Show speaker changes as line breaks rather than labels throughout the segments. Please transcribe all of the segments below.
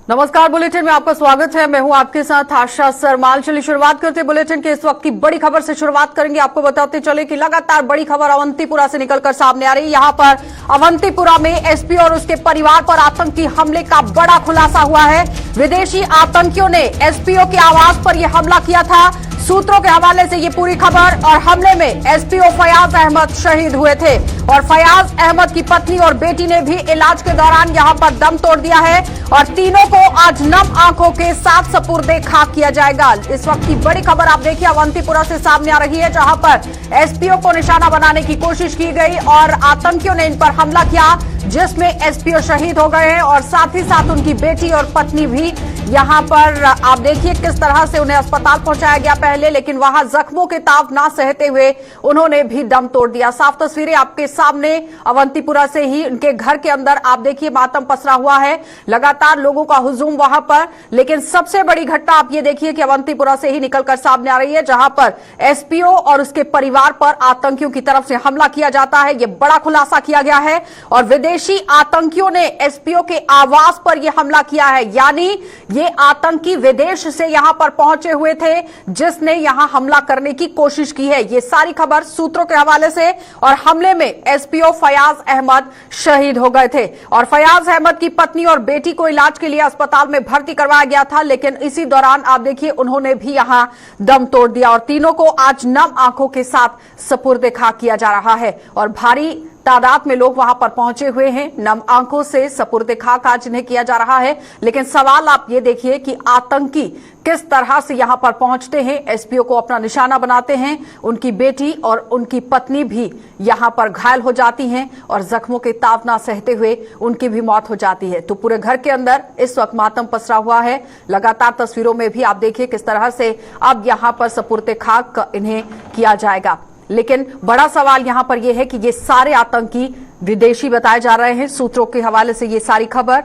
नमस्कार, बुलेटिन में आपका स्वागत है। मैं हूं आपके साथ आशा सरमाल। चलिए शुरुआत करते हैं बुलेटिन के इस वक्त की बड़ी खबर से शुरुआत करेंगे। आपको बताते चले कि लगातार बड़ी खबर अवंतीपुरा से निकलकर सामने आ रही है। यहां पर अवंतीपुरा में एसपी और उसके परिवार पर आतंकी हमले का बड़ा खुलासा हुआ है। विदेशी आतंकियों ने एसपीओ के आवास पर यह हमला किया था। सूत्रों के हवाले से ये पूरी खबर। और हमले में एसपीओ फयाज अहमद शहीद हुए थे और फयाज अहमद की पत्नी और बेटी ने भी इलाज के दौरान यहां पर दम तोड़ दिया है और तीनों को आज नम आंखों के साथ सपुर्दे खाक किया जाएगा। इस वक्त की बड़ी खबर आप देखिए अवंतीपुरा से सामने आ रही है, जहां पर एसपीओ को निशाना बनाने की कोशिश की गई और आतंकियों ने इन पर हमला किया, जिसमें एसपीओ शहीद हो गए हैं और साथ ही साथ उनकी बेटी और पत्नी भी यहां पर आप देखिए किस तरह से उन्हें अस्पताल पहुंचाया गया पहले, लेकिन वहां जख्मों के ताव ना सहते हुए उन्होंने भी दम तोड़ दिया। साफ तस्वीरें आपके सामने अवंतीपुरा से ही उनके घर के अंदर आप देखिए मातम पसरा हुआ है, लगातार लोगों का हुजूम वहां पर। लेकिन सबसे बड़ी घटना आप ये देखिए कि अवंतीपुरा से ही निकलकर सामने आ रही है, जहां पर एसपीओ और उसके परिवार पर आतंकियों की तरफ से हमला किया जाता है। यह बड़ा खुलासा किया गया है और विदेशी आतंकियों ने एसपीओ के आवास पर यह हमला किया है, यानी ये आतंकी विदेश से यहां पर पहुंचे हुए थे जिसने यहां हमला करने की कोशिश की है। ये सारी खबर सूत्रों के हवाले से। और हमले में एसपीओ फयाज अहमद शहीद हो गए थे और फयाज अहमद की पत्नी और बेटी को इलाज के लिए अस्पताल में भर्ती करवाया गया था, लेकिन इसी दौरान आप देखिए उन्होंने भी यहां दम तोड़ दिया और तीनों को आज नम आंखों के साथ सपुर्दे खाक किया जा रहा है और भारी तादाद में लोग वहां पर पहुंचे हुए हैं। नम आंखों से सपुर्दे खाक आज इन्हें किया जा रहा है। लेकिन सवाल आप ये देखिए कि आतंकी किस तरह से यहां पर पहुंचते हैं, एसपीओ को अपना निशाना बनाते हैं। उनकी बेटी और उनकी पत्नी भी यहां पर घायल हो जाती हैं और जख्मों के ताव ना सहते हुए उनकी भी मौत हो जाती है। तो पूरे घर के अंदर इस वक्त मातम पसरा हुआ है। लगातार तस्वीरों में भी आप देखिए किस तरह से अब यहां पर सपुर्दे खाक इन्हें किया जाएगा। लेकिन बड़ा सवाल यहां पर यह है कि ये सारे आतंकी विदेशी बताए जा रहे हैं, सूत्रों के हवाले से ये सारी खबर।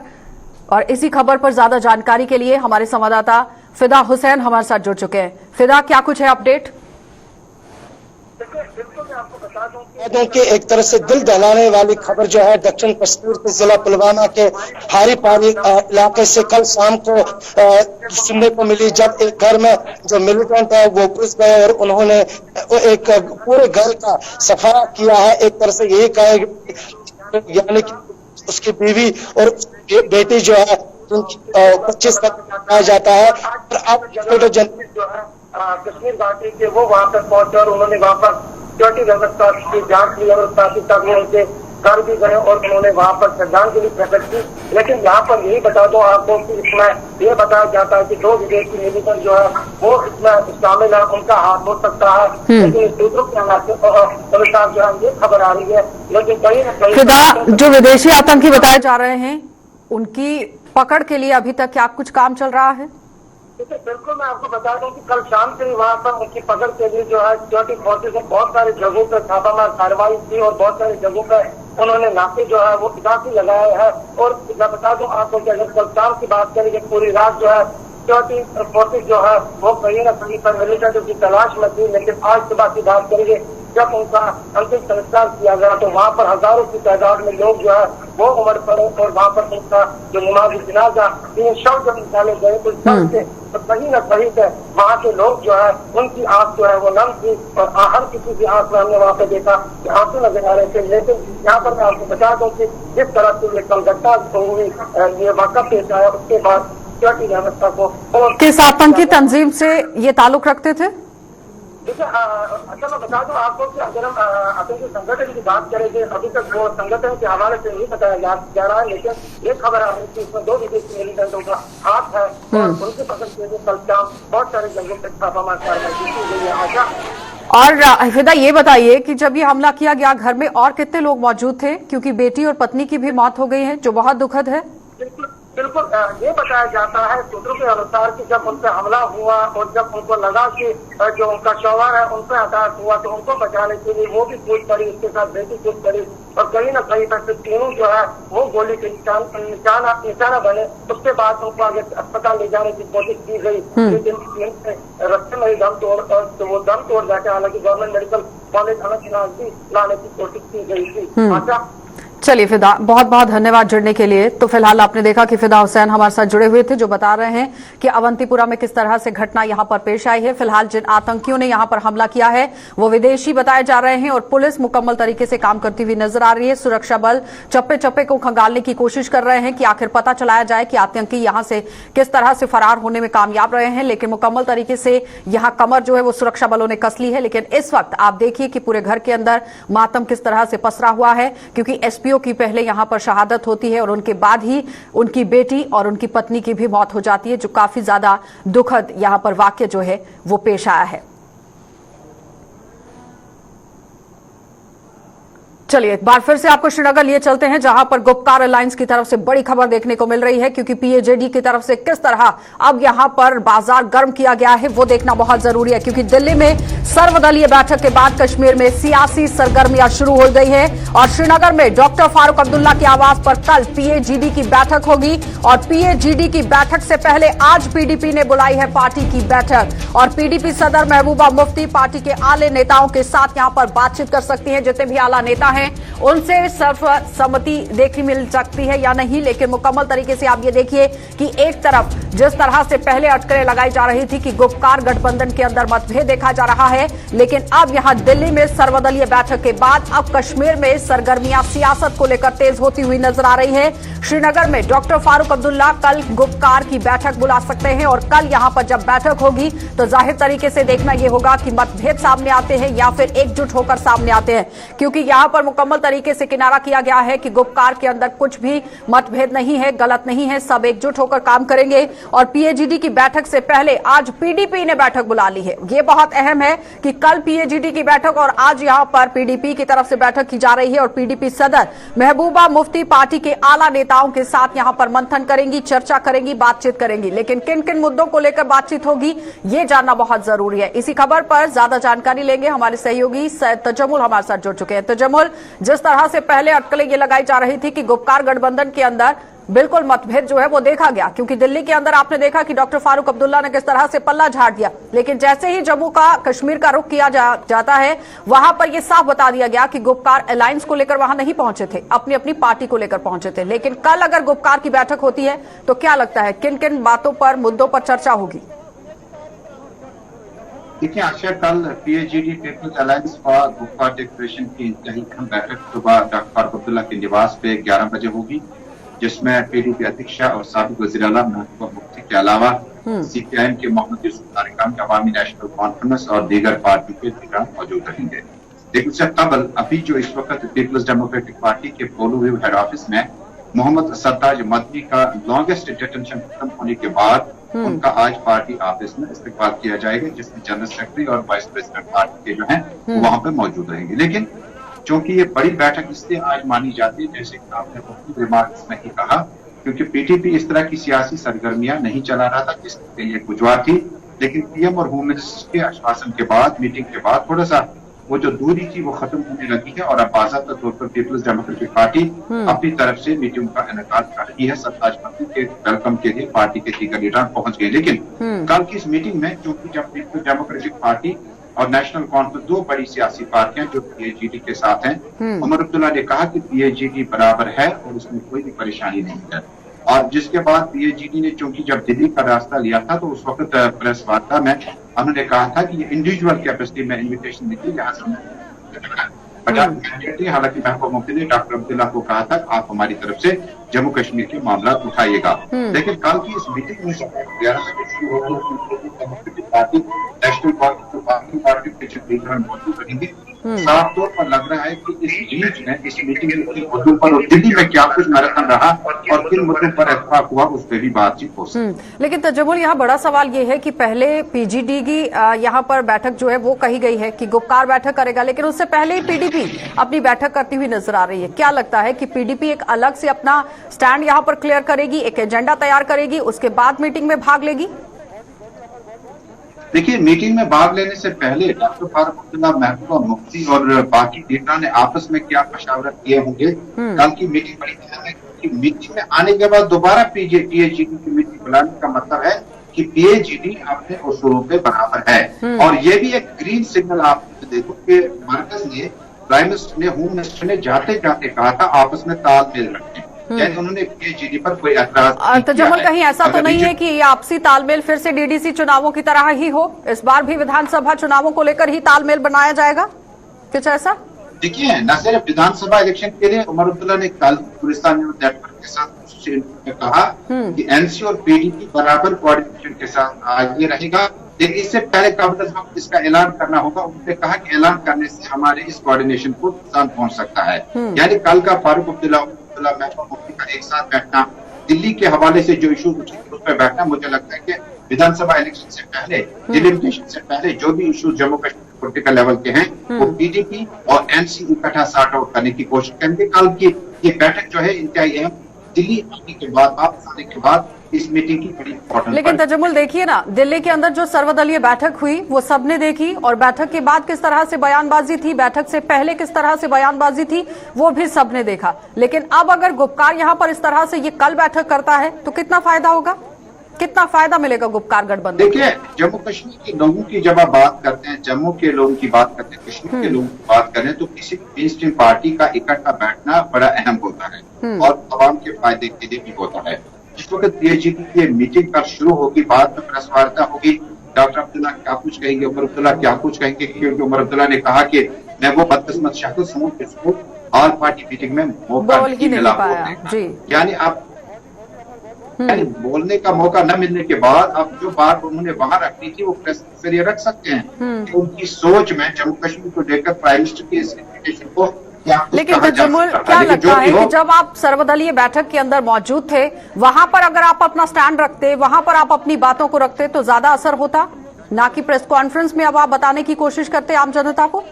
और इसी खबर पर ज्यादा जानकारी के लिए हमारे संवाददाता फिदा हुसैन हमारे साथ जुड़ चुके हैं। फिदा, क्या कुछ है अपडेट?
कि एक तरह से दिल दहलाने वाली खबर जो है दक्षिण कश्मीर के जिला पुलवामा के हारी पारी इलाके से कल शाम को सुनने को मिली, जब एक घर में जो मिलिटेंट है वो घुस गए और उन्होंने एक पूरे घर का सफाया किया है। एक तरह से यही कहे, यानी कि उसकी बीवी और बेटी जो है 25 तक बताया जाता है। और अब जो है कश्मीर घाटी के वो वहां पर पहुंचे और उन्होंने वहां पर सिक्योरिटी व्यवस्था की जांच की और साथ ही साथ उनके घर भी गए और उन्होंने वहां पर श्रद्धांजलि प्रकट की। लेकिन यहाँ पर यही बता दो आपको कि इसमें ये बताया जाता है कि 2 विदेशी मिलिटेंट जो है वो इसमें शामिल है, उनका हाथ हो सकता है। लेकिन सूत्रों के अनुसार जो है ये खबर आ रही है। लेकिन कहीं न कहीं
जो विदेशी आतंकी बताए जा रहे हैं उनकी पकड़ के लिए अभी तक क्या कुछ काम चल रहा है?
बिल्कुल, मैं आपको बता दूं कि कल शाम से ही वहाँ पर उनकी पकड़ के लिए जो है सिक्योरिटी फोर्सेज ने बहुत सारी जगहों पर छापामार कार्रवाई की और बहुत सारी जगहों पर उन्होंने नाके जो है वो इजाफी लगाए हैं। और मैं बता दूं आपको कि अगर कल शाम की बात करेंगे, पूरी रात जो है सिक्योरिटी फोर्सेज जो है वो कहीं न कहीं पर मिलिटेंट की तलाश में थी। लेकिन आज सुबह की बात करेंगे, जब उनका अंतिम संस्कार किया गया तो वहाँ पर हजारों की तादाद में लोग जो है वो उमड़ पड़े और वहाँ पर उनका जो नमाज़ी जनाजा 3 शव जब निकाले गए तो कहीं न कहीं से वहाँ के लोग जो है उनकी आंख जो है वो नम थी और हर किसी की आंख में हमने वहाँ पे देखा कि आंसू नजर आ रहे थे। लेकिन यहाँ पर मैं आपको बता दूं कि जिस तरह से ये कल घटना हुई, ये वाक़ा पेश आया, उसके बाद सिक्योरिटी व्यवस्था को
किस आतंकी तंजीम से ये ताल्लुक रखते थे?
देखिए, अच्छा मैं बता दूं आपको कि अगर हम आतंकी संगठन की बात करेंगे, अभी तक वो संगठन के हवाले से नहीं बताया जा रहा है। लेकिन एक खबर आ रही है कि इसमें 2 विदेशी मिलिटेंटों का हाथ है और उनके पकड़ के लिए कल शाम बहुत सारे जगहों पर छापामार कार्रवाई की गई है। आशा,
और फिदा ये बताइए कि जब ये हमला किया गया घर में और कितने लोग मौजूद थे, क्योंकि बेटी और पत्नी की भी मौत हो गई है, जो बहुत दुखद है।
बिल्कुल ये बताया जाता है सूत्रों के अनुसार कि जब उन पर हमला हुआ और जब उनको लगा कि जो उनका शौहर है उन पर अटैक हुआ तो उनको बचाने के लिए वो भी कूद पड़ी, उसके साथ बेटी कूद पड़ी और कहीं न कहीं पर तीनों जो है वो गोली के निशाना बने। उसके बाद उनको आगे अस्पताल ले जाने की कोशिश की गई, लेकिन रस्ते में ही दम तोड़ तो वो दम तोड़ जाते। हालांकि गवर्नमेंट मेडिकल कॉलेज अनंतनाग भी लाने की कोशिश की गई थी।
चलिए फिदा, बहुत बहुत धन्यवाद जुड़ने के लिए। तो फिलहाल आपने देखा कि फिदा हुसैन हमारे साथ जुड़े हुए थे, जो बता रहे हैं कि अवंतीपुरा में किस तरह से घटना यहां पर पेश आई है। फिलहाल जिन आतंकियों ने यहां पर हमला किया है वो विदेशी बताए जा रहे हैं और पुलिस मुकम्मल तरीके से काम करती हुई नजर आ रही है। सुरक्षा बल चप्पे चप्पे को खंगालने की कोशिश कर रहे हैं कि आखिर पता चलाया जाए कि आतंकी यहां से किस तरह से फरार होने में कामयाब रहे हैं, लेकिन मुकम्मल तरीके से यहां कमर जो है वो सुरक्षा बलों ने कस ली है। लेकिन इस वक्त आप देखिए कि पूरे घर के अंदर मातम किस तरह से पसरा हुआ है, क्योंकि एसपीओ की पहले यहां पर शहादत होती है और उनके बाद ही उनकी बेटी और उनकी पत्नी की भी मौत हो जाती है, जो काफी ज्यादा दुखद यहां पर वाक्य जो है वो पेश आया है। चलिए एक बार फिर से आपको श्रीनगर लिए चलते हैं, जहां पर गुप्कार अलायंस की तरफ से बड़ी खबर देखने को मिल रही है, क्योंकि पीएजेडी की तरफ से किस तरह अब यहां पर बाजार गर्म किया गया है वो देखना बहुत जरूरी है। क्योंकि दिल्ली में सर्वदलीय बैठक के बाद कश्मीर में सियासी सरगर्मियां शुरू हो गई है और श्रीनगर में डॉक्टर फारूक अब्दुल्ला के आवास पर कल पीएजीडी की बैठक होगी और पीएजीडी की बैठक से पहले आज पीडीपी ने बुलाई है पार्टी की बैठक और पीडीपी सदर महबूबा मुफ्ती पार्टी के आले नेताओं के साथ यहां पर बातचीत कर सकती हैं। जितने भी आला नेता हैं उनसे सर्वसम्मति देखने मिल सकती है या नहीं, लेकिन मुकम्मल तरीके से आप ये देखिए कि एक तरफ जिस तरह से पहले अटकलें लगाई जा रही थी कि गुप्कार गठबंधन के अंदर मतभेद देखा जा रहा है, लेकिन अब यहां दिल्ली में सर्वदलीय बैठक के बाद अब कश्मीर में सरगर्मियां सियासत को लेकर तेज होती हुई नजर आ रही है। श्रीनगर में डॉक्टर फारूक अब्दुल्ला कल गुप्कार की बैठक बुला सकते हैं और कल यहां पर जब बैठक होगी तो जाहिर तरीके से देखना यह होगा कि मतभेद सामने आते हैं या फिर एकजुट होकर सामने आते हैं, क्योंकि यहां पर मुकम्मल तरीके से किनारा किया गया है कि गुप्कार के अंदर कुछ भी मतभेद नहीं है, गलत नहीं है, सब एकजुट होकर काम करेंगे। और पीएजीडी की बैठक से पहले आज पीडीपी ने बैठक बुला ली है। यह बहुत अहम है कि कल पीएजीडी की बैठक और आज यहां पर पीडीपी की तरफ से बैठक की जा रही है और पीडीपी सदर महबूबा मुफ्ती पार्टी के आला नेताओं के साथ यहां पर मंथन करेंगी, चर्चा करेंगी, बातचीत करेंगी। लेकिन किन किन मुद्दों को लेकर बातचीत होगी ये जानना बहुत जरूरी है। इसी खबर पर ज्यादा जानकारी लेंगे, हमारे सहयोगी तजमुल हमारे साथ जुड़ चुके हैं। तजमुल, जिस तरह से पहले अटकलें ये लगाई जा रही थी कि गुप्कार गठबंधन के अंदर बिल्कुल मतभेद जो है वो देखा गया, क्योंकि दिल्ली के अंदर आपने देखा कि डॉक्टर फारूक अब्दुल्ला ने किस तरह से पल्ला झाड़ दिया, लेकिन जैसे ही जम्मू का कश्मीर का रुख किया जाता है वहां पर यह साफ बता दिया गया कि गुप्कार अलायंस को लेकर वहां नहीं पहुंचे थे, अपनी अपनी पार्टी को लेकर पहुंचे थे। लेकिन कल अगर गुप्कार की बैठक होती है तो क्या लगता है किन किन बातों पर, मुद्दों पर चर्चा होगी?
देखिए अक्षय, कल PAGD people's alliance for Gupkar declaration की इंतहाई अहम बैठक सुबह डॉक्टर फारूक अब्दुल्ला के निवास पे 11 बजे होगी, जिसमें पीडीपी अध्यक्ष और साबिक वज़ीर आला महबूबा मुफ्ती के अलावा सीपीआईएम के मोहम्मद यूसुफ तारिकान, अवामी नेशनल कॉन्फ्रेंस और दीगर पार्टी के लीडर मौजूद रहेंगे। लेकिन उससे कबल अभी जो इस वक्त पीपल्स डेमोक्रेटिक पार्टी के पोलो व्यू हेड ऑफिस में मोहम्मद सरताज मदनी का लॉन्गेस्ट डिटेंशन खत्म होने के बाद उनका आज पार्टी ऑफिस में इस्तेकबाल किया जाएगा, जिसमें जनरल सेक्रेटरी और वाइस प्रेसिडेंट पार्टी के जो हैं वो वहां पे मौजूद रहेंगे। लेकिन चूंकि ये बड़ी बैठक इसलिए आज मानी जाती है, जैसे कि आपने अपनी रिमार्क्स में ही कहा, क्योंकि पीटीपी इस तरह की सियासी सरगर्मियां नहीं चला रहा था जिसके लिए गुजरात थी। लेकिन पीएम और होम मिनिस्टर के आश्वासन के बाद, मीटिंग के बाद थोड़ा सा वो जो दूरी थी वो खत्म होने लगी है और अब बाज़ाब्ता तौर पर पीपल्स डेमोक्रेटिक पार्टी अपनी तरफ से मीटिंग का इनेकाद कर रही है। सरताज मदनी के वेलकम के लिए पार्टी के दीगर लीडर पहुंच गए। लेकिन कल की इस मीटिंग में चूंकि जब पीपल्स डेमोक्रेटिक पार्टी और नेशनल कॉन्फ्रेंस, दो बड़ी सियासी पार्टियां जो पीएजीडी के साथ हैं, उमर अब्दुल्ला ने कहा कि पीएजीडी बराबर है और उसमें कोई भी परेशानी नहीं है। और जिसके बाद पीएजीडी ने चूंकि जब दिल्ली का रास्ता लिया था तो उस वक्त प्रेस वार्ता में उन्होंने कहा था कि ये इंडिविजुअल कैपेसिटी में इन्विटेशन निकली, यहाँ से हालांकि महबूबा मुफ्ती ने डॉक्टर अब्दुल्ला को कहा था आप हमारी तरफ से जम्मू कश्मीर के मामला उठाइएगा। लेकिन कल की इस मीटिंग में पार्टी नेशनल पार्टी के जो लीडर मौजूद रहेंगे, साफ तौर पर लग रहा है कि इस बीच में इस मीटिंग में किन मुद्दों पर और दिल्ली में क्या कुछ मैराथन रहा और किन मुद्दों पर इत्तेफाक हुआ उस पर भी बातचीत हो सकती।
लेकिन तजमुल, यहाँ बड़ा सवाल ये है कि पहले पीजीडी की यहाँ पर बैठक जो है वो कही गई है कि गुप्कार बैठक करेगा, लेकिन उससे पहले ही पीडीपी अपनी बैठक करती हुई नजर आ रही है। क्या लगता है कि पीडीपी एक अलग से अपना स्टैंड यहाँ पर क्लियर करेगी, एक एजेंडा तैयार करेगी, उसके बाद मीटिंग में भाग लेगी?
देखिए, मीटिंग में भाग लेने से पहले डॉक्टर फारूक अब्दुल्ला, महबूबा मुफ्ती और बाकी लीडरों ने आपस में क्या मशावरत किए होंगे। कल की मीटिंग बड़ी अहम है कि मीटिंग में आने के बाद दोबारा पीएजीडी की मीटिंग बुलाने का मतलब है कि पीएजीडी अपने उसूलों पे बराबर है। और ये भी एक ग्रीन सिग्नल आप देखो कि मरकज ने प्राइम मिनिस्टर ने, होम मिनिस्टर ने जाते जाते कहा था आपस में तालमेल रखें। जैसे उन्होंने पीएचईडी पर कोई एतराज नहीं
तो
किया
जमल
है।
कहीं ऐसा तो
अगर
नहीं है कि ये आपसी तालमेल फिर से डीडीसी चुनावों की तरह ही हो? इस बार भी विधानसभा चुनावों को लेकर ही तालमेल बनाया जाएगा, कुछ ऐसा?
देखिए, न सिर्फ विधानसभा इलेक्शन के लिए उमर अब्दुल्ला ने कल गुलिस्तान न्यूज नेटवर्क के साथ कहा कि एनसी और पीडीपी बराबर कोऑर्डिनेशन के साथ आगे रहेगा, लेकिन इससे पहले कब तक इसका ऐलान करना होगा। उन्होंने कहा कि ऐलान करने से हमारे इस कोऑर्डिनेशन को नुकसान पहुंच सकता है। यानी कल का फारूक अब्दुल्ला महबूब मुफ्ती का एक साथ बैठना, दिल्ली के हवाले से जो इशू उस पर बैठना, मुझे लगता है कि विधानसभा इलेक्शन से पहले, डिलिमिटेशन से पहले जो भी issue Jammu Kashmir political level के हैं वो पीडीपी और एनसी इकट्ठा सॉर्ट आउट करने की कोशिश करेंगे। कल की ये बैठक जो है इंतहाई अहम, दिल्ली आने के बाद, वापस आने के बाद इस मीटिंग की बड़ी इंपॉर्टेंट।
लेकिन तजम्मुल देखिए ना, दिल्ली के अंदर जो सर्वदलीय बैठक हुई वो सबने देखी, और बैठक के बाद किस तरह से बयानबाजी थी, बैठक से पहले किस तरह से बयानबाजी थी, वो भी सबने देखा। लेकिन अब अगर गुपकार यहां पर इस तरह से ये कल बैठक करता है तो कितना फायदा होगा, कितना फायदा मिलेगा गुपकार गठबंधन?
देखिए, जम्मू कश्मीर के लोगों की जब आप बात करते हैं, जम्मू के लोगों की बात करते हैं, कश्मीर के लोगों की बात करें, तो किसी मेन स्ट्रीम पार्टी का इकट्ठा बैठना बड़ा अहम होता है और आवाम के फायदे के लिए भी होता है। जिस वक्त पीएचईडी की मिटिंग कर शुरू होगी, बाद में प्रेस वार्ता होगी, डॉक्टर अब्दुल्ला क्या कुछ कहेंगे, उमर अब्दुल्ला क्या कुछ कहेंगे, क्योंकि उमर अब्दुल्ला ने कहा कि मैं वो बदकिस्मत शख्स हूँ जिसको ऑल पार्टी मीटिंग में मौका नहीं मिला बोलने का। यानी आप यानी बोलने का मौका न मिलने के बाद अब जो बात उन्होंने वहां रखनी थी वो प्रेस के जरिए रख सकते हैं कि उनकी सोच में जम्मू कश्मीर को लेकर प्राइम मिनिस्टर की इस इन्विटेशन को क्या कुछ
लेकिन
कहा जा
तजम्मुल,
सकता
क्या
है। लेकिन
लगता
जो
है
भी
कि
हो,
जब आप सर्वदलीय बैठक के अंदर मौजूद थे, वहां पर अगर आप अपना स्टैंड रखते, वहां पर आप अपनी बातों को रखते तो ज्यादा असर होता, ना कि प्रेस कॉन्फ्रेंस में अब आप बताने की कोशिश करते आम जनता को?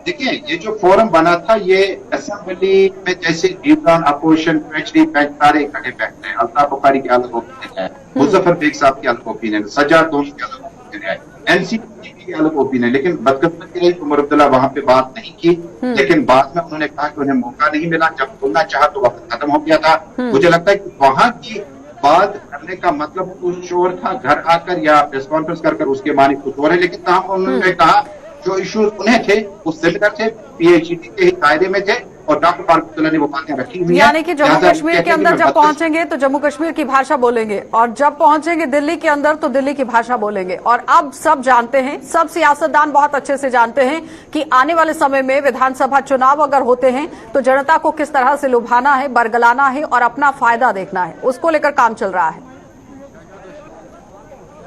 देखिए, ये जो फोरम बना था ये असेंबली में जैसे लीडर अपोजिशन पीएचडी बेंच सारे इकट्ठे बैठते हैं। अल्ताफ बुखारी की अलग ओपिनियन है, मुजफ्फर बेग साहब की अलग ओपिनियन है, सज्जाद दोनों की अलग ओपिनियन है, एनसीपी की अलग ओपिनियन है। लेकिन बदकिस्मती रही उमर अब्दुल्ला वहां पे बात नहीं की, लेकिन बाद में उन्होंने कहा कि उन्हें मौका नहीं मिला, जब बोलना चाहा तो वक्त खत्म हो गया था। मुझे लगता है कि वहां की बात करने का मतलब कुछ और था, घर आकर या प्रेस कॉन्फ्रेंस कर उसके मानी कुछ और है। लेकिन तमाम उन्होंने कहा जो इश्यूज उन्हें थे वो सिमिलर थे, पीएचईडी के ही दायरे में थे, और डॉक्टर फारूक अब्दुल्ला ने वो बातें रखी हुई हैं।
यानी कि जम्मू कश्मीर के अंदर जब पहुंचेंगे तो जम्मू कश्मीर की भाषा बोलेंगे, और जब पहुंचेंगे दिल्ली के अंदर तो दिल्ली की भाषा बोलेंगे। और अब सब जानते हैं, सब सियासतदान बहुत अच्छे से जानते हैं कि आने वाले समय में विधानसभा चुनाव अगर होते हैं तो जनता को किस तरह से लुभाना है, बरगलाना है और अपना फायदा देखना है, उसको लेकर काम चल रहा है।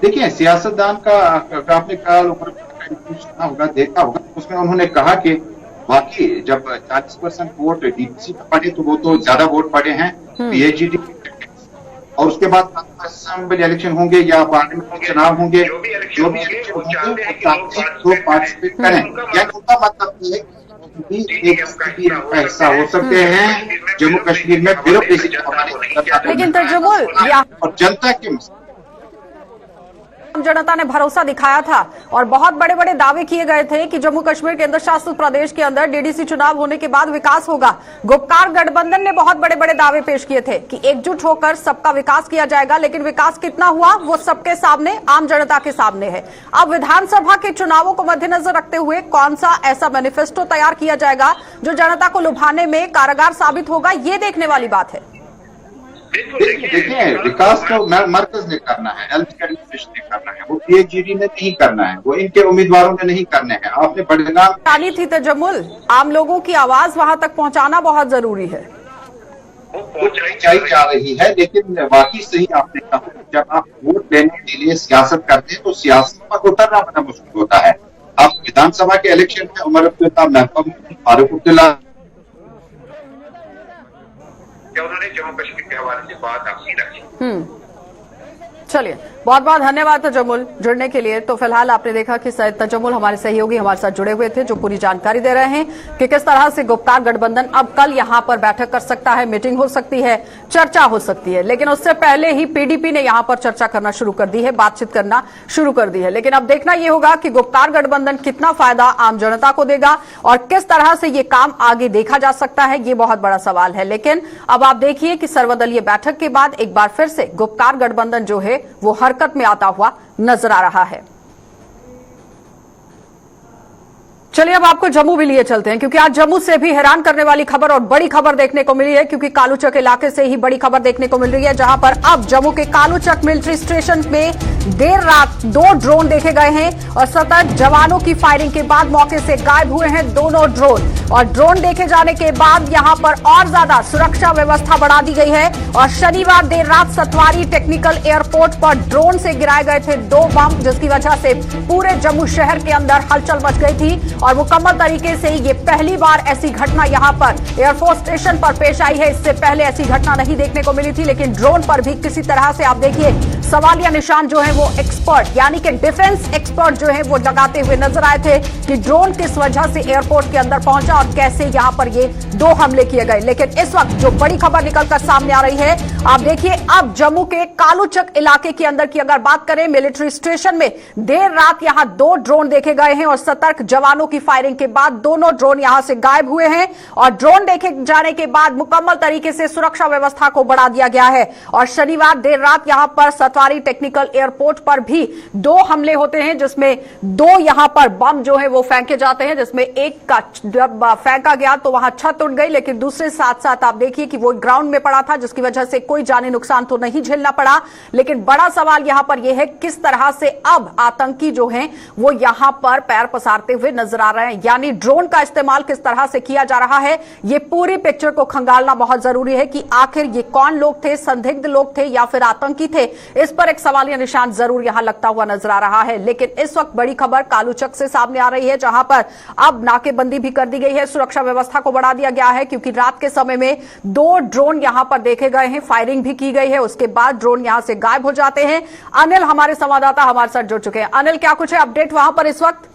देखिए, सियासतदान का आपने कल सुना होगा, देखा होगा, उसमें उन्होंने कहा कि बाकी जब 40% वोट डीपीसी पे पड़े तो वो तो ज्यादा वोट पड़े हैं पीएचईडी, और उसके बाद असेंबली इलेक्शन होंगे या पार्लियामेंट के चुनाव होंगे, जो भी इलेक्शन होंगे वो चाहते हैं लोग पार्टिसिपेट करें। यानी उनका मतलब ये है कि एक स्थिति का हिस्सा हो सकते हैं जम्मू कश्मीर में ब्यूरोक्रेसी।
लेकिन तजम्मुल,
और जनता के
जनता ने भरोसा दिखाया था और बहुत बड़े बड़े दावे किए गए थे कि जम्मू कश्मीर केंद्र शासित प्रदेश के अंदर डीडीसी चुनाव होने के बाद विकास होगा। गुपकार गठबंधन ने बहुत बड़े बड़े दावे पेश किए थे कि एकजुट होकर सबका विकास किया जाएगा, लेकिन विकास कितना हुआ वो सबके सामने, आम जनता के सामने है। अब विधानसभा के चुनावों को मद्देनजर रखते हुए कौन सा ऐसा मैनिफेस्टो तैयार किया जाएगा जो जनता को लुभाने में कारगर साबित होगा, ये देखने वाली बात है।
देखिए, विकास तो मरकज ने करना है, एडमिनिस्ट्रेशन ने करना है, वो पीएचईडी ने नहीं करना है, वो इनके उम्मीदवारों ने नहीं करने हैं। आपने बड़गाम
थी तजम्मुल, आम लोगों की आवाज वहां तक पहुंचाना बहुत जरूरी है,
वो पहुंचाई जा रही है। लेकिन वाकई सही आपने कहा, जब आप वोट लेने के लिए सियासत करते हैं तो सियासत पर उतरना बड़ा मुश्किल होता है। आप विधानसभा के इलेक्शन में उमर अब्दुल्ला, महबूब मुफ्ती, फारूक अब्दुल्ला, उन्होंने जम्मू कश्मीर के हवाले से बात आपसी रखी।
चलिए, बहुत बहुत धन्यवाद तजम्मुल जुड़ने के लिए। तो फिलहाल आपने देखा कि सैयद तजम्मुल हमारे सहयोगी हमारे साथ जुड़े हुए थे, जो पूरी जानकारी दे रहे हैं कि किस तरह से गुपकार गठबंधन अब कल यहां पर बैठक कर सकता है, मीटिंग हो सकती है, चर्चा हो सकती है। लेकिन उससे पहले ही पीडीपी ने यहां पर चर्चा करना शुरू कर दी है, बातचीत करना शुरू कर दी है। लेकिन अब देखना यह होगा कि गुपकार गठबंधन कितना फायदा आम जनता को देगा और किस तरह से ये काम आगे देखा जा सकता है, ये बहुत बड़ा सवाल है। लेकिन अब आप देखिए कि सर्वदलीय बैठक के बाद एक बार फिर से गुपकार गठबंधन जो है वो हरकत में आता हुआ नजर आ रहा है। चलिए अब आपको जम्मू भी लिए चलते हैं, क्योंकि आज जम्मू से भी हैरान करने वाली खबर और बड़ी खबर देखने को मिली है। क्योंकि कालूचक इलाके से ही बड़ी खबर देखने को मिल रही है, जहां पर अब जम्मू के कालूचक मिलिट्री स्टेशन में देर रात 2 ड्रोन देखे गए हैं और सतत जवानों की फायरिंग के बाद मौके से गायब हुए हैं दोनों ड्रोन। और ड्रोन देखे जाने के बाद यहां पर और ज्यादा सुरक्षा व्यवस्था बढ़ा दी गई है। और शनिवार देर रात सतवारी टेक्निकल एयरपोर्ट पर ड्रोन से गिराए गए थे 2 बम, जिसकी वजह से पूरे जम्मू शहर के अंदर हलचल मच गई थी। और मुकम्मल तरीके से ये पहली बार ऐसी घटना यहां पर एयरफोर्स स्टेशन पर पेश आई है। इससे पहले ऐसी घटना नहीं देखने को मिली थी, लेकिन ड्रोन पर भी किसी तरह से आप देखिए सवालिया निशान जो है वो एक्सपर्ट यानी कि डिफेंस एक्सपर्ट जो है वो लगाते हुए नजर आए थे कि ड्रोन किस वजह से एयरपोर्ट के अंदर पहुंचा और कैसे यहां पर ये 2 हमले किए गए। लेकिन इस वक्त जो बड़ी खबर निकलकर सामने आ रही है, आप देखिए अब जम्मू के कालूचक इलाके के अंदर की अगर बात करें, मिलिट्री स्टेशन में देर रात यहां 2 ड्रोन देखे गए हैं और सतर्क जवानों की फायरिंग के बाद दोनों ड्रोन यहां से गायब हुए हैं। और ड्रोन देखे जाने के बाद मुकम्मल तरीके से सुरक्षा व्यवस्था को बढ़ा दिया गया है। और शनिवार देर रात यहां पर सतवारी टेक्निकल एयरपोर्ट पर भी 2 हमले होते हैं, जिसमें 2 यहां पर बम जो है वो फेंके जाते हैं, जिसमें एक का जब फेंका गया तो वहां छत उड़ गई, लेकिन दूसरे साथ साथ आप देखिए कि वो ग्राउंड में पड़ा था, जिसकी वजह से कोई जानी नुकसान तो नहीं झेलना पड़ा। लेकिन बड़ा सवाल यहां पर यह है किस तरह से अब आतंकी जो हैं वो यहां पर पैर पसारते हुए नजर आ रहे हैं, यानी ड्रोन का इस्तेमाल किस तरह से किया जा रहा है। ये पूरी पिक्चर को खंगालना बहुत जरूरी है कि आखिर ये कौन लोग थे, संदिग्ध लोग थे या फिर आतंकी थे। इस पर एक सवालिया निशान जरूर यहां लगता हुआ नजर आ रहा है। लेकिन इस वक्त बड़ी खबर कालूचक से सामने आ रही है, जहां पर अब नाकेबंदी भी कर दी गई है, सुरक्षा व्यवस्था को बढ़ा दिया गया है, क्योंकि रात के समय में 2 ड्रोन यहां पर देखे गए हैं, फायरिंग भी की गई है, उसके बाद ड्रोन यहां से गायब हो जाते हैं। अनिल हमारे संवाददाता हमारे साथ जुड़ चुके हैं। अनिल, क्या कुछ है अपडेट वहां पर इस वक्त?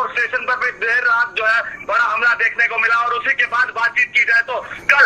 स्टेशन पर भी देर रात जो है बड़ा हमला देखने को मिला और उसी के बाद बातचीत की जाए तो कल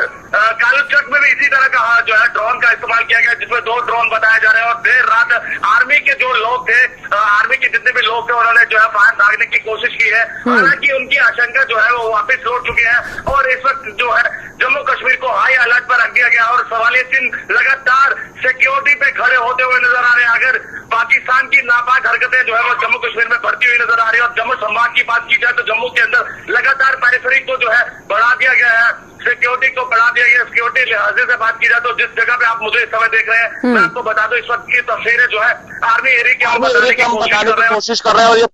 कालूचक में भी इसी तरह का जो है ड्रोन का इस्तेमाल किया गया, जिसमें 2 ड्रोन बताए जा रहे हैं। और देर रात आर्मी के जो लोग थे, आर्मी के जितने भी लोग थे, उन्होंने जो है फायर दागने की कोशिश की है। हालांकि उनकी आशंका जो है वो वापस लौट चुके हैं और इस वक्त जो है जम्मू कश्मीर को हाई अलर्ट पर रख दिया गया और सवालिया चिन्ह लगातार सिक्योरिटी पे खड़े होते हुए नजर आ रहे हैं। अगर पाकिस्तान की नापाक हरकतें जो है वो जम्मू कश्मीर में बढ़ती हुई नजर आ रही है और जम्मू संभाग की बात की जाए तो जम्मू के अंदर लगातार पेरिफेरी को जो है बढ़ा दिया गया है, सिक्योरिटी को बढ़ा दिया गया। सिक्योरिटी लिहाजे से बात की जाए तो जिस जगह पे आप मुझे इस समय देख रहे हैं, मैं आपको बता दूं इस वक्त की तस्वीरें जो है आर्मी एरिया के हम बताने की कोशिश कर रहे हैं। और ये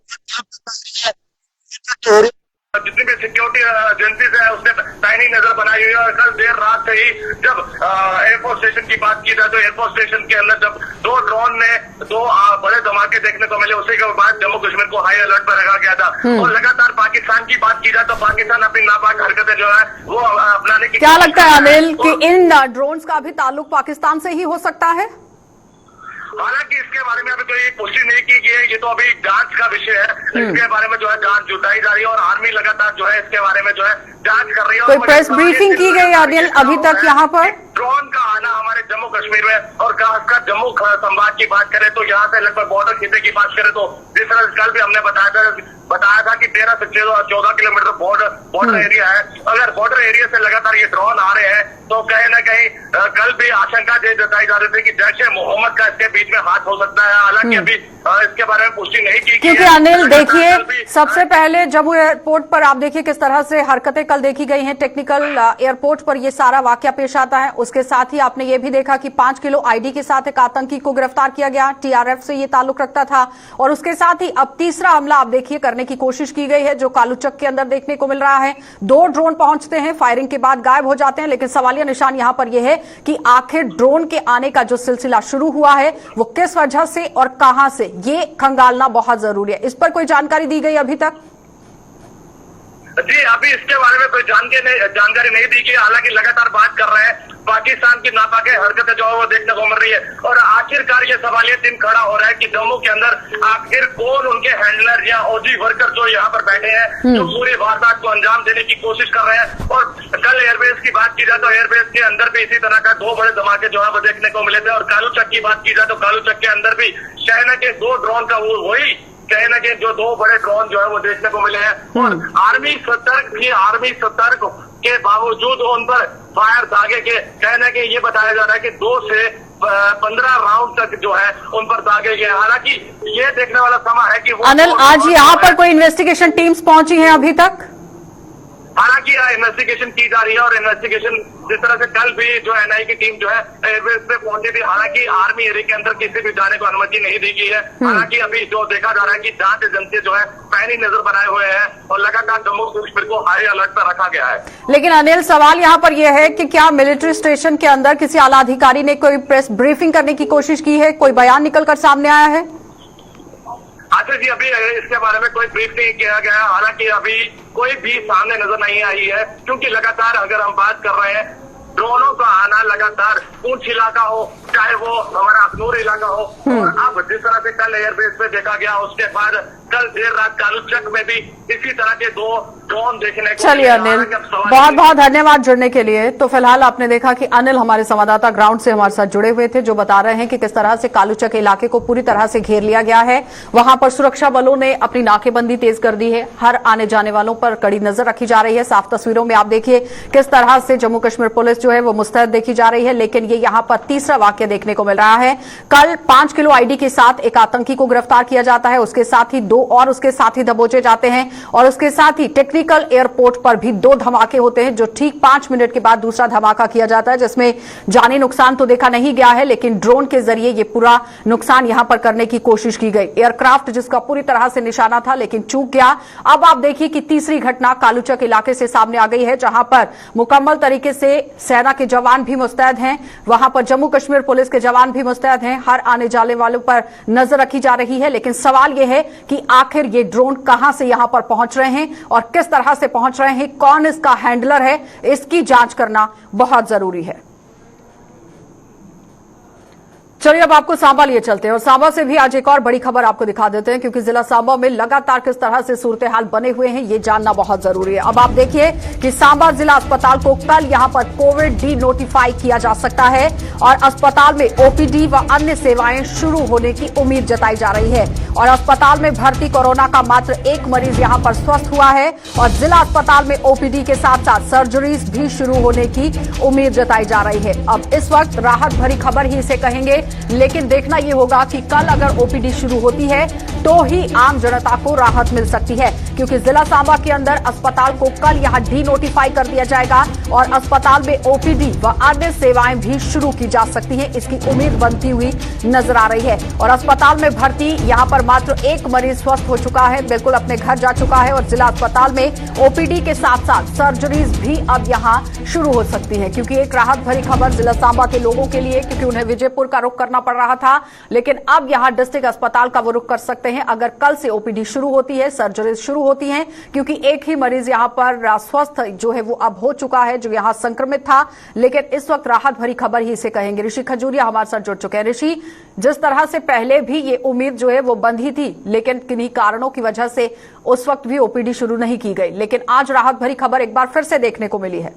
जितनी भी सिक्योरिटी एजेंसीज है उसने टाइमिंग नजर बनाई हुई है। और कल देर रात से ही जब एयरफोर्स स्टेशन की बात की जाए तो एयरफोर्स स्टेशन के अंदर जब 2 ड्रोन ने 2 बड़े धमाके देखने को मिले, उसी के बाद जम्मू कश्मीर को हाई अलर्ट पर रखा गया था। और लगातार पाकिस्तान की बात की जाए तो पाकिस्तान अपनी नापाक हरकतें जो है वो अपनाने की,
क्या लगता है अनिल कि इन ड्रोन्स का भी ताल्लुक पाकिस्तान से ही हो सकता है?
हालांकि इसके बारे में अभी कोई पुष्टि नहीं की गई है, ये तो अभी जांच का विषय है। इसके बारे में जो है जांच जुटाई जा रही है और आर्मी लगातार जो है इसके बारे में जो है जांच कर रही है।
कोई प्रेस ब्रीफिंग की गई अनिल अभी तक यहाँ पर?
ड्रोन का आना हमारे जम्मू कश्मीर में और खासकर जम्मू संभाग की बात करें तो यहाँ से लगभग बॉर्डर खिते की बात करें तो जिस तरह कल भी हमने बताया था कि 13 से 14 किलोमीटर बॉर्डर एरिया है। अगर बॉर्डर एरिया से लगातार ये ड्रोन आ रहे हैं तो कहीं ना कहीं कल भी आशंका जताई जा रही थी कि जैश ए मोहम्मद का इसके बीच में हाथ हो सकता है। हालांकि अभी इसके बारे में पुष्टि नहीं की गई है।
क्योंकि अनिल देखिए, सबसे पहले जम्मू एयरपोर्ट पर आप देखिए किस तरह से हरकतें कल देखी गई हैं। टेक्निकल एयरपोर्ट पर ये सारा वाकया पेश आता है। उसके साथ ही आपने ये भी देखा कि 5 किलो आईडी के साथ एक आतंकी को गिरफ्तार किया गया, टीआरएफ से ये ताल्लुक रखता था। और उसके साथ ही अब तीसरा हमला आप देखिए करने की कोशिश की गई है, जो कालूचक के अंदर देखने को मिल रहा है। 2 ड्रोन पहुंचते हैं, फायरिंग के बाद गायब हो जाते हैं। लेकिन सवालिया निशान यहां पर यह है कि आखिर ड्रोन के आने का जो सिलसिला शुरू हुआ है वो किस वजह से और कहां से, ये खंगालना बहुत जरूरी है। इस पर कोई जानकारी दी गई अभी तक?
जी, अभी इसके बारे में कोई जानकारी नहीं दी गई। हालांकि लगातार बात कर रहे हैं, पाकिस्तान की नापाक हरकतें जो है वो देखने को मिल रही है। और आखिरकार ये सवालिया चिन्ह खड़ा हो रहा है कि जम्मू के अंदर आखिर कौन उनके हैंडलर या ओजी वर्कर जो यहाँ पर बैठे हैं, जो पूरी वारदात को अंजाम देने की कोशिश कर रहे हैं। और कल एयरबेस की बात की जाए तो एयरबेस के अंदर भी इसी तरह का 2 बड़े धमाके जो है वो देखने को मिले थे। और कालूचक की बात की जाए तो कालूचक के अंदर भी चाइना के 2 ड्रोन का वही कहीं ना कहीं जो 2 बड़े ड्रोन जो है वो देखने को मिले हैं। और आर्मी सतर्क के बावजूद उन पर फायर दागे के कहना कि ये बताया जा रहा है कि 2 से 15 राउंड तक जो है उन पर दागे गए। हालांकि ये देखने वाला समय है कि वो
अनिल, आज यहाँ पर कोई इन्वेस्टिगेशन टीम्स पहुंची हैं अभी तक?
हालांकि इन्वेस्टिगेशन की जा रही है और इन्वेस्टिगेशन जिस तरह से कल भी जो एनआई की टीम जो है एयरबेस पे पहुंची थी। हालांकि आर्मी एरिया के अंदर किसी भी जाने को अनुमति नहीं दी गई है। हालांकि अभी जो देखा जा रहा है कि जांच एजेंसी जो है पैनी नजर बनाए हुए हैं और लगातार जम्मू कश्मीर को हाई अलर्ट पर रखा गया है।
लेकिन अनिल, सवाल यहाँ पर यह है कि क्या मिलिट्री स्टेशन के अंदर किसी आला अधिकारी ने कोई प्रेस ब्रीफिंग करने की कोशिश की है? कोई बयान निकलकर सामने आया है?
अच्छा जी, अभी इसके बारे में कोई ब्रीफ नहीं किया गया। हालांकि अभी कोई भी सामने नजर नहीं आई है, क्योंकि लगातार अगर हम बात कर रहे हैं ड्रोनों का आना लगातार ऊंच इलाका हो चाहे वो हमारा अखनूर इलाका हो, और अब जिस तरह से कल एयरबेस पे देखा गया उसके बाद कल देर रात कालूचक में भी इसी तरह के 2 ड्रोन देखने को।
चलिए अनिल, बहुत बहुत धन्यवाद जुड़ने के लिए। तो फिलहाल आपने देखा कि अनिल हमारे संवाददाता ग्राउंड से हमारे साथ जुड़े हुए थे, जो बता रहे हैं कि किस तरह से कालूचक इलाके को पूरी तरह से घेर लिया गया है। वहां पर सुरक्षा बलों ने अपनी नाकेबंदी तेज कर दी है। हर आने जाने वालों पर कड़ी नजर रखी जा रही है। साफ तस्वीरों में आप देखिए किस तरह से जम्मू कश्मीर पुलिस जो है वो मुस्तैद देखी जा रही है। लेकिन ये यहाँ पर तीसरा वाक्य देखने को मिल रहा है। कल 5 किलो आईडी के साथ एक आतंकी को गिरफ्तार किया जाता है, उसके साथ ही 2 और उसके साथी दबोचे जाते हैं, और उसके साथ ही टेक्निकल एयरपोर्ट पर भी 2 धमाके होते हैं, जो ठीक 5 मिनट के बाद दूसरा धमाका किया जाता है, जिसमें जानी नुकसान तो देखा नहीं गया है, लेकिन ड्रोन के जरिए ये पूरा नुकसान यहां पर करने की कोशिश की गई। एयरक्राफ्ट जिसका पूरी तरह से निशाना था लेकिन चूक गया। अब आप देखिए कि तीसरी घटना कालूचक इलाके से सामने आ गई है, जहां पर मुकम्मल तरीके से सेना के जवान भी मुस्तैद हैं, वहां पर जम्मू कश्मीर पुलिस के जवान भी मुस्तैद हैं। हर आने जाने वालों पर नजर रखी जा रही है। लेकिन सवाल यह है कि आखिर ये ड्रोन कहां से यहां पर पहुंच रहे हैं और किस तरह से पहुंच रहे हैं, कौन इसका हैंडलर है, इसकी जांच करना बहुत जरूरी है। चलिए अब आपको सांबा लिए चलते हैं और सांबा से भी आज एक और बड़ी खबर आपको दिखा देते हैं, क्योंकि जिला सांबा में लगातार किस तरह से सूरत हाल बने हुए हैं ये जानना बहुत जरूरी है। अब आप देखिए कि सांबा जिला अस्पताल को कल यहां पर कोविड डी नोटिफाई किया जा सकता है और अस्पताल में ओपीडी व अन्य सेवाएं शुरू होने की उम्मीद जताई जा रही है। और अस्पताल में भर्ती कोरोना का मात्र 1 मरीज यहां पर स्वस्थ हुआ है और जिला अस्पताल में ओपीडी के साथ साथ सर्जरीज भी शुरू होने की उम्मीद जताई जा रही है। अब इस वक्त राहत भरी खबर ही इसे कहेंगे, लेकिन देखना यह होगा कि कल अगर ओपीडी शुरू होती है तो ही आम जनता को राहत मिल सकती है, क्योंकि जिला सांबा के अंदर अस्पताल को कल यहां डी नोटिफाई कर दिया जाएगा और अस्पताल में ओपीडी व अन्य सेवाएं भी शुरू की जा सकती है, इसकी उम्मीद बनती हुई नजर आ रही है। और अस्पताल में भर्ती यहां पर मात्र 1 मरीज स्वस्थ हो चुका है, बिल्कुल अपने घर जा चुका है और जिला अस्पताल में ओपीडी के साथ साथ सर्जरीज भी अब यहां शुरू हो सकती है, क्योंकि एक राहत भरी खबर जिला सांबा के लोगों के लिए, क्योंकि उन्हें विजयपुर का रुख करना पड़ रहा था, लेकिन अब यहां डिस्ट्रिक्ट अस्पताल का वो रुख कर सकते हैं अगर कल से ओपीडी शुरू होती है, सर्जरीज शुरू होती हैं, क्योंकि एक ही मरीज यहां पर स्वस्थ जो है वो अब हो चुका है, जो यहां संक्रमित था। लेकिन इस वक्त राहत भरी खबर ही इसे कहेंगे। ऋषि खजूरिया हमारे साथ जुड़ चुके हैं। ऋषि, जिस तरह से पहले भी ये उम्मीद जो है वो बंधी थी, लेकिन किन्हीं कारणों की वजह से उस वक्त भी ओपीडी शुरू नहीं की गई, लेकिन आज राहत भरी खबर एक बार फिर से देखने को मिली है।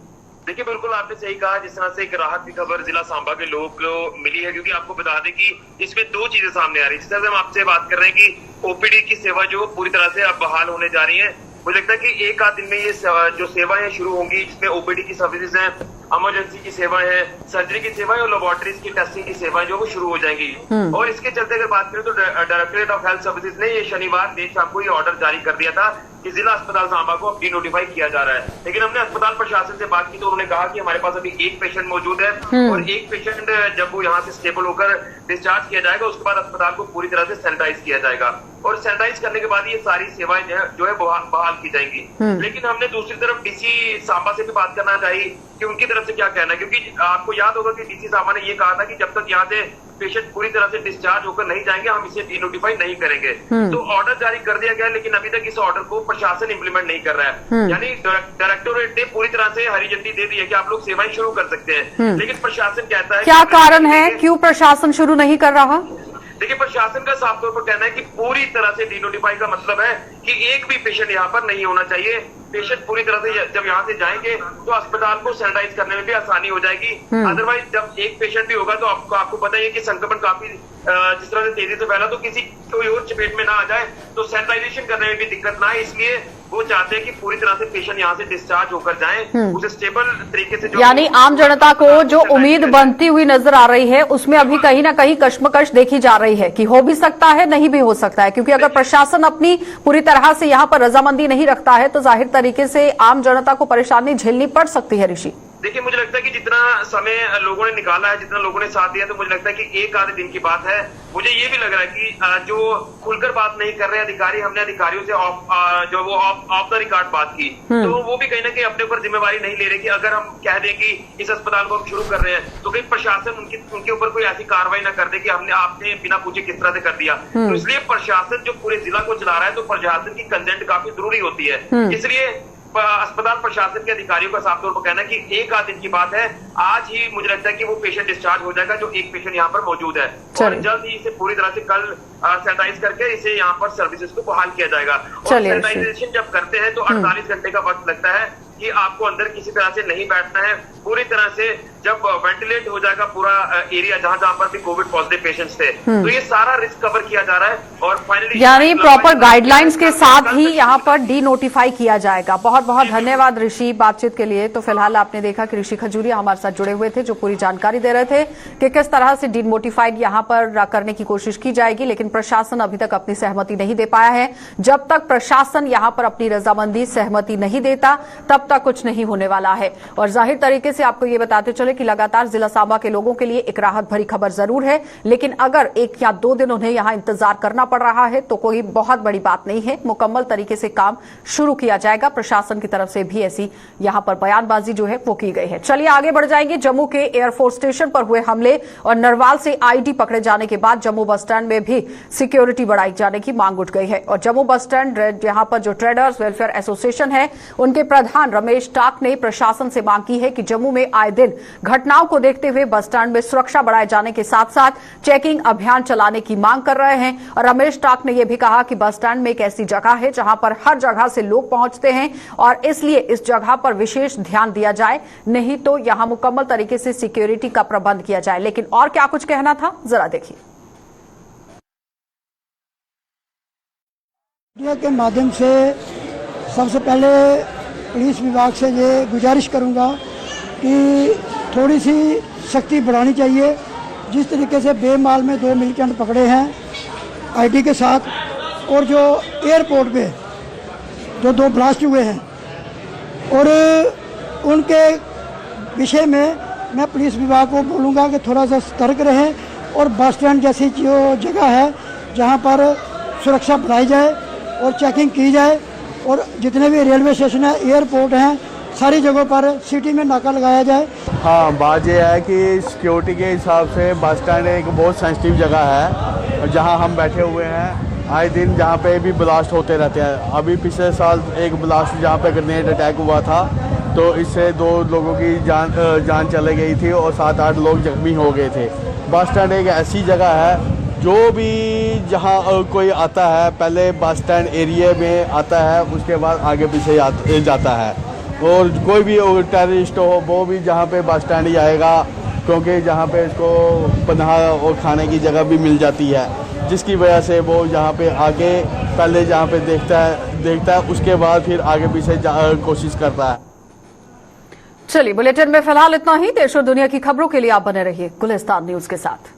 देखिए, बिल्कुल आपने सही कहा, जिस तरह से एक राहत की खबर जिला सांबा के लोगों को मिली है, क्योंकि आपको बता दें कि इसमें 2 चीजें सामने आ रही है। जिस तरह से हम आपसे बात कर रहे हैं कि ओपीडी की सेवा जो पूरी तरह से अब बहाल होने जा रही है, मुझे लगता है कि 1 आध दिन में ये जो सेवाएं शुरू होंगी, जिसमें ओपीडी की सर्विसेज हैं, इमरजेंसी की सेवाएं हैं, सर्जरी की सेवाएं और लेबोरेटरीज की टेस्टिंग की सेवाएं जो वो शुरू हो जाएंगी। और इसके चलते अगर बात करें तो डायरेक्टरेट ऑफ हेल्थ सर्विसेज ने ये शनिवार देर शाम को ये ऑर्डर जारी कर दिया था कि जिला अस्पताल सांबा को अब डी नोटिफाई किया जा रहा है। लेकिन हमने अस्पताल प्रशासन से बात की तो उन्होंने कहा कि हमारे पास अभी 1 पेशेंट मौजूद है और 1 पेशेंट जब वो यहाँ से स्टेबल होकर डिस्चार्ज किया जाएगा उसके बाद अस्पताल को पूरी तरह से सैनिटाइज किया जाएगा और सैनिटाइज करने के बाद ये सारी सेवाएं जो है बहाल की जाएंगी। लेकिन हमने दूसरी तरफ डीसी सांबा से भी बात करना चाहिए कि उनकी तरफ से क्या कहना है, क्योंकि आपको याद होगा कि डीसी सांबा ने ये कहा था कि जब तक यहाँ से पेशेंट पूरी तरह से डिस्चार्ज होकर नहीं जाएंगे हम इसे डी नोटिफाई नहीं करेंगे। तो ऑर्डर जारी कर दिया गया, लेकिन अभी तक इस ऑर्डर को प्रशासन इंप्लीमेंट नहीं कर रहा है। यानी डायरेक्टोरेट ने पूरी तरह से हरी झंडी दे दी है कि आप लोग सेवाएं शुरू कर सकते हैं, लेकिन प्रशासन कहता है
क्या कारण है, क्यों प्रशासन शुरू नहीं कर रहा?
देखिए, प्रशासन का साफ तौर पर कहना है कि पूरी तरह से डी नोटिफाई का मतलब है कि एक भी पेशेंट यहाँ पर नहीं होना चाहिए। पेशेंट पूरी तरह से जब यहाँ से जाएंगे तो अस्पताल को सैनिटाइज करने में भी आसानी हो जाएगी। अदरवाइज जब एक पेशेंट भी होगा तो आपको पता ही है कि संक्रमण काफी जिस तरह से तेजी से फैला तो किसी कोई और चपेट में ना आ जाए, तो सैनिटाइजेशन करने में भी दिक्कत ना आए, इसलिए वो चाहते हैं कि पूरी तरह से पेशेंट यहाँ से डिस्चार्ज होकर जाएं, उसे स्टेबल तरीके से
यानी आम जनता को जो उम्मीद बनती हुई नजर आ रही है उसमें अभी कहीं ना कहीं कश्मकश देखी जा रही है कि हो भी सकता है, नहीं भी हो सकता है, क्योंकि अगर प्रशासन अपनी पूरी तरह से यहाँ पर रजामंदी नहीं रखता है तो जाहिर तरीके से आम जनता को परेशानी झेलनी पड़ सकती है। ऋषि,
देखिए, मुझे लगता है कि जितना समय लोगों ने निकाला है, जितना लोगों ने साथ दिया, तो मुझे लगता है कि एक आधे दिन की बात है। मुझे ये भी लग रहा है कि जो खुलकर बात नहीं कर रहे अधिकारी, हमने अधिकारियों से ऑफ द रिकॉर्ड बात की, तो वो भी कहीं ना कहीं अपने ऊपर जिम्मेवारी नहीं ले रहे कि अगर हम कह दें कि इस अस्पताल को हम शुरू कर रहे हैं तो कहीं प्रशासन उनके ऊपर कोई ऐसी कार्रवाई ना कर दे कि आपने बिना पूछे किस तरह से कर दिया। तो इसलिए प्रशासन जो पूरे जिला को चला रहा है, तो प्रशासन की कंसेंट काफी जरूरी होती है। इसलिए अस्पताल प्रशासन के अधिकारियों का साफ तौर पर कहना है कि एक आध दिन की बात है, आज ही मुझे लगता है कि वो पेशेंट डिस्चार्ज हो जाएगा जो एक पेशेंट यहाँ पर मौजूद है, और जल्द ही इसे पूरी तरह से कल सैनिटाइज करके इसे यहाँ पर सर्विसेज को बहाल किया जाएगा। और सैनिटाइजेशन जब करते हैं तो 48 घंटे का वक्त लगता है कि आपको अंदर किसी तरह से नहीं बैठना है, पूरी तरह से जब वेंटिलेट हो जाएगा पूरा एरिया जहां जहां पर भी कोविड पॉजिटिव पेशेंट्स थे, तो ये सारा रिस्क कवर किया जा रहा है और फाइनली
यानी प्रॉपर गाइडलाइंस के साथ ही यहाँ पर डी नोटिफाई किया जाएगा। बहुत बहुत धन्यवाद ऋषि बातचीत के लिए। तो फिलहाल आपने देखा कि ऋषि खजूरिया हमारे साथ जुड़े हुए थे जो पूरी जानकारी दे रहे थे कि किस तरह से डी नोटिफाइड यहाँ पर करने की कोशिश की जाएगी, लेकिन प्रशासन अभी तक अपनी सहमति नहीं दे पाया है। जब तक प्रशासन यहाँ पर अपनी रजामंदी सहमति नहीं देता तब तक कुछ नहीं होने वाला है। और जाहिर तरीके से आपको ये बताते चले कि लगातार जिला सांबा के लोगों के लिए एक राहत भरी खबर जरूर है, लेकिन अगर 1 या 2 दिन उन्हें यहां इंतजार करना पड़ रहा है तो कोई बहुत बड़ी बात नहीं है। मुकम्मल तरीके से काम शुरू किया जाएगा। प्रशासन की तरफ से भी ऐसी यहां पर बयानबाजी जो है वो की गई है। चलिए आगे बढ़ जाएंगे। जम्मू के एयरफोर्स स्टेशन पर हुए हमले और नरवाल से आईडी पकड़े जाने के बाद जम्मू बस स्टैंड में भी सिक्योरिटी बढ़ाई जाने की मांग उठ गई है। और जम्मू बस स्टैंड यहां पर जो ट्रेडर्स वेलफेयर एसोसिएशन है उनके प्रधान रमेश टाक ने प्रशासन से मांग की है कि जम्मू में आए दिन घटनाओं को देखते हुए बस स्टैंड में सुरक्षा बढ़ाए जाने के साथ साथ चेकिंग अभियान चलाने की मांग कर रहे हैं। और रमेश टाक ने यह भी कहा कि बस स्टैंड में एक ऐसी जगह है जहां पर हर जगह से लोग पहुंचते हैं और इसलिए इस जगह पर विशेष ध्यान दिया जाए, नहीं तो यहां मुकम्मल तरीके से सिक्योरिटी का प्रबंध किया जाए। लेकिन और क्या कुछ कहना था जरा देखिए।
मीडिया के माध्यम से सबसे पहले पुलिस विभाग से ये गुजारिश करूंगा कि थोड़ी सी सख्ती बढ़ानी चाहिए। जिस तरीके से बेमाल में 2 मिलिटेंट पकड़े हैं आईडी के साथ, और जो एयरपोर्ट पे जो 2 ब्लास्ट हुए हैं, और उनके विषय में मैं पुलिस विभाग को बोलूँगा कि थोड़ा सा सतर्क रहें और बस स्टैंड जैसी जो जगह है जहाँ पर सुरक्षा बढ़ाई जाए और चेकिंग की जाए, और जितने भी रेलवे स्टेशन है, एयरपोर्ट हैं, सारी जगहों पर सिटी में नाका लगाया जाए।
हाँ, बात यह है कि सिक्योरिटी के हिसाब से बस स्टैंड एक बहुत सेंसिटिव जगह है जहाँ हम बैठे हुए हैं। आए दिन जहाँ पे भी ब्लास्ट होते रहते हैं। अभी पिछले साल एक ब्लास्ट जहाँ पे ग्रेनेड अटैक हुआ था तो इससे 2 लोगों की जान चले गई थी और 7-8 लोग जख्मी हो गए थे। बस स्टैंड एक ऐसी जगह है जो भी जहाँ कोई आता है पहले बस स्टैंड एरिया में आता है, उसके बाद आगे पीछे जाता है, और कोई भी टेररिस्ट हो वो भी जहाँ पे बस स्टैंड ही आएगा, क्योंकि जहाँ पे इसको पनाह और खाने की जगह भी मिल जाती है, जिसकी वजह से वो यहाँ पे आके पहले जहाँ पे देखता है उसके बाद फिर आगे पीछे कोशिश करता है।
चलिए बुलेटिन में फिलहाल इतना ही। देश और दुनिया की खबरों के लिए आप बने रहिए गुलिस्तान न्यूज के साथ।